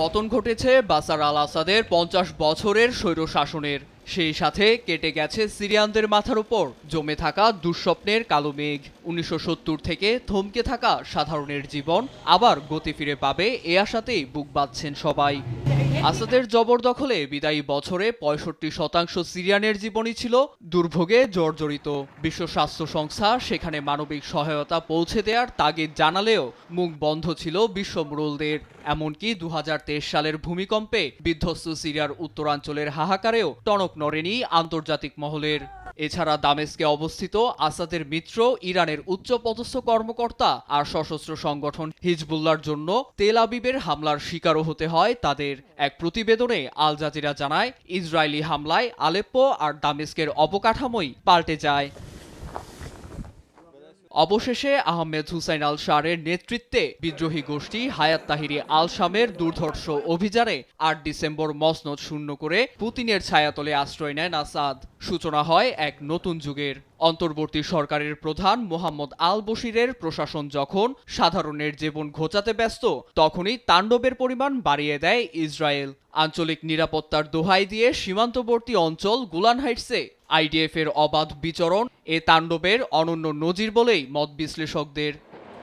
পতন ঘটেছে বাশার আল আসাদের ৫০ বছরের স্বৈরশাসনের। সেই সাথে কেটে গেছে সিরিয়ানদের মাথার উপর জমে থাকা দুঃস্বপ্নের কালো মেঘ। ১৯৭০ থেকে থমকে থাকা সাধারণের জীবন আবার গতি ফিরে পাবে এ আশাতেই বুক বাঁধছেন সবাই। আসাদের জবরদখলে বিদায়ী বছরে ৬৫% সিরিয়ানের জীবনই ছিল দুর্ভোগে জর্জরিত। বিশ্ব স্বাস্থ্য সংস্থা সেখানে মানবিক সহায়তা পৌঁছে দেওয়ার তাগিদ জানালেও মুখ বন্ধ ছিল বিশ্ব মোড়লদের। এমনকি ২০২৩ সালের ভূমিকম্পে বিধ্বস্ত সিরিয়ার উত্তরাঞ্চলের হাহাকারেও টনক নড়েনি আন্তর্জাতিক মহলের। এছাড়া দামেস্কে অবস্থিত আসাদের মিত্র ইরানের উচ্চপদস্থ কর্মকর্তা আর সশস্ত্র সংগঠন হিজবুল্লাহর জন্য তেল আবিবের হামলার শিকারও হতে হয় তাদের। এক প্রতিবেদনে আল জাজিরা জানায়, ইসরায়েলি হামলায় আলেপ্পো আর দামেস্কের অবকাঠামোই পাল্টে যায়। অবশেষে আহমেদ হুসাইন আল শারের নেতৃত্বে বিদ্রোহী গোষ্ঠী হায়াত তাহিরি আল শামের দুর্ধর্ষ অভিযানে ৮ ডিসেম্বর মসনদ শূন্য করে পুতিনের ছায়াতলে আশ্রয় নেন আসাদ। সূচনা হয় এক নতুন যুগের। অন্তর্বর্তী সরকারের প্রধান মোহাম্মদ আল বশিরের প্রশাসন যখন সাধারণের জীবন ঘোচাতে ব্যস্ত, তখনই তাণ্ডবের পরিমাণ বাড়িয়ে দেয় ইসরায়েল। আঞ্চলিক নিরাপত্তার দোহাই দিয়ে সীমান্তবর্তী অঞ্চল গোলান হাইটসে আইডিএফ এর অবাধ বিচরণ এ তাণ্ডবের অনন্য নজির বলেই মত বিশ্লেষকদের।